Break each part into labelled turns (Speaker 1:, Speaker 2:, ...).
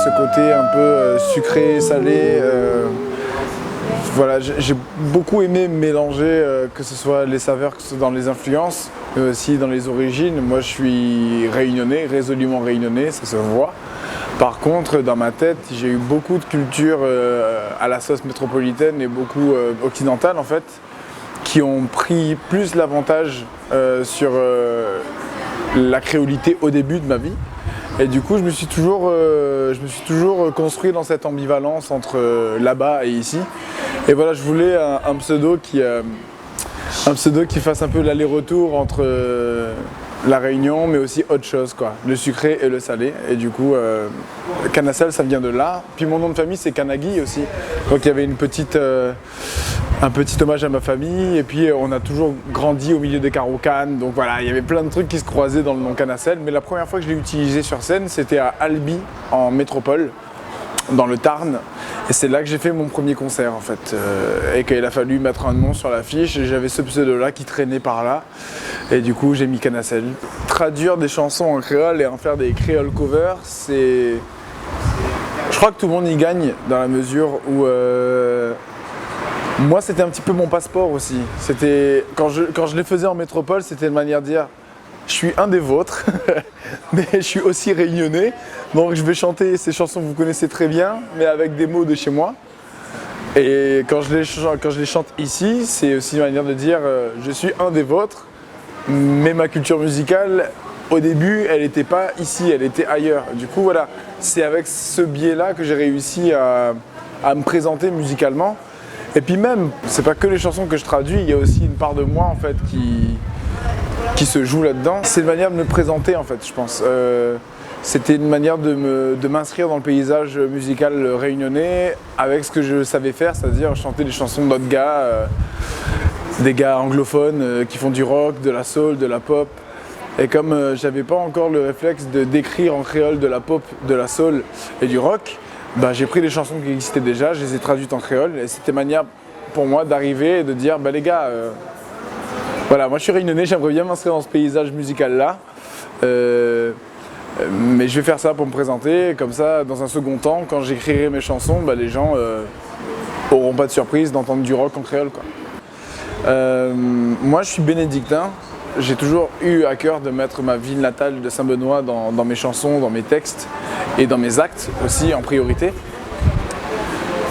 Speaker 1: ce côté un peu sucré, salé. Voilà, j'ai beaucoup aimé mélanger, que ce soit les saveurs, que ce soit dans les influences, mais aussi dans les origines. Moi, je suis réunionnais, résolument réunionnais, ça se voit. Par contre, dans ma tête, j'ai eu beaucoup de culture à la sauce métropolitaine et beaucoup occidentale en fait, qui ont pris plus l'avantage sur la créolité au début de ma vie. Et du coup, je me suis toujours construit dans cette ambivalence entre là-bas et ici. Et voilà, je voulais un pseudo qui fasse un peu l'aller-retour entre la Réunion, mais aussi autre chose, quoi, le sucré et le salé. Et du coup, Canacelle, ça vient de là. Puis mon nom de famille, c'est Kanagi aussi. Donc il y avait un petit hommage à ma famille. Et puis on a toujours grandi au milieu des Caro-Cannes. Donc voilà, il y avait plein de trucs qui se croisaient dans le nom Canacelle. Mais la première fois que je l'ai utilisé sur scène, c'était à Albi, en métropole, dans le Tarn. Et c'est là que j'ai fait mon premier concert en fait. Et qu'il a fallu mettre un nom sur l'affiche. Et j'avais ce pseudo-là qui traînait par là. Et du coup, j'ai mis Canacelle. Traduire des chansons en créole et en faire des créoles covers, c'est... Je crois que tout le monde y gagne dans la mesure où... Moi, c'était un petit peu mon passeport aussi. C'était... Quand je les faisais en métropole, c'était une manière de dire je suis un des vôtres, mais je suis aussi réunionnais. Donc je vais chanter ces chansons que vous connaissez très bien, mais avec des mots de chez moi. Et quand je les chante ici, c'est aussi une manière de dire je suis un des vôtres, mais ma culture musicale, au début, elle n'était pas ici, elle était ailleurs. Du coup, voilà, c'est avec ce biais-là que j'ai réussi à me présenter musicalement. Et puis même, c'est pas que les chansons que je traduis, il y a aussi une part de moi en fait qui se joue là-dedans. C'est une manière de me présenter en fait, je pense. C'était une manière de m'inscrire dans le paysage musical réunionnais avec ce que je savais faire, c'est-à-dire chanter des chansons d'autres gars, des gars anglophones qui font du rock, de la soul, de la pop. Et comme j'avais pas encore le réflexe de d'écrire en créole de la pop, de la soul et du rock, bah, j'ai pris des chansons qui existaient déjà, je les ai traduites en créole et c'était une manière pour moi d'arriver et de dire bah les gars, voilà, moi je suis réunionnais, j'aimerais bien m'inscrire dans ce paysage musical-là. Mais je vais faire ça pour me présenter, comme ça, dans un second temps, quand j'écrirai mes chansons, bah, les gens auront pas de surprise d'entendre du rock en créole, quoi. Moi je suis bénédictin, j'ai toujours eu à cœur de mettre ma ville natale de Saint-Benoît dans mes chansons, dans mes textes et dans mes actes aussi en priorité.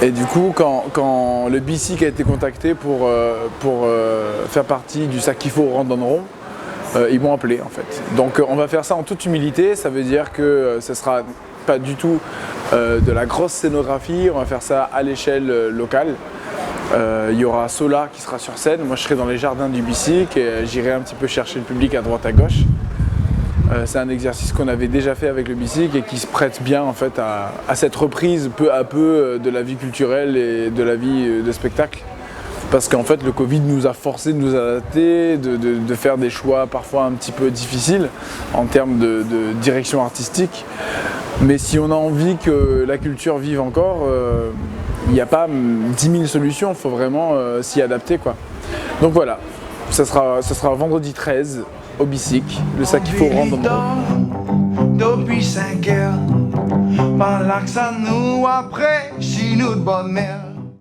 Speaker 1: Et du coup, quand le BC a été contacté pour faire partie du Sakifo Randonneron, ils m'ont appelé en fait. Donc on va faire ça en toute humilité, ça veut dire que ce sera pas du tout de la grosse scénographie, on va faire ça à l'échelle locale. Il y aura Sola qui sera sur scène, moi je serai dans les jardins du BC et j'irai un petit peu chercher le public à droite à gauche. C'est un exercice qu'on avait déjà fait avec le BC et qui se prête bien en fait à cette reprise peu à peu de la vie culturelle et de la vie de spectacle. Parce qu'en fait le Covid nous a forcé de nous adapter, de faire des choix parfois un petit peu difficiles en termes de direction artistique. Mais si on a envie que la culture vive encore, il n'y a pas 10 000 solutions, il faut vraiment s'y adapter, quoi. Donc voilà, ça sera vendredi 13 au Bicyc, le Sakifo Randonneron.
Speaker 2: Depuis 5 heures, par là que ça nous après, chez nous de bonne mère.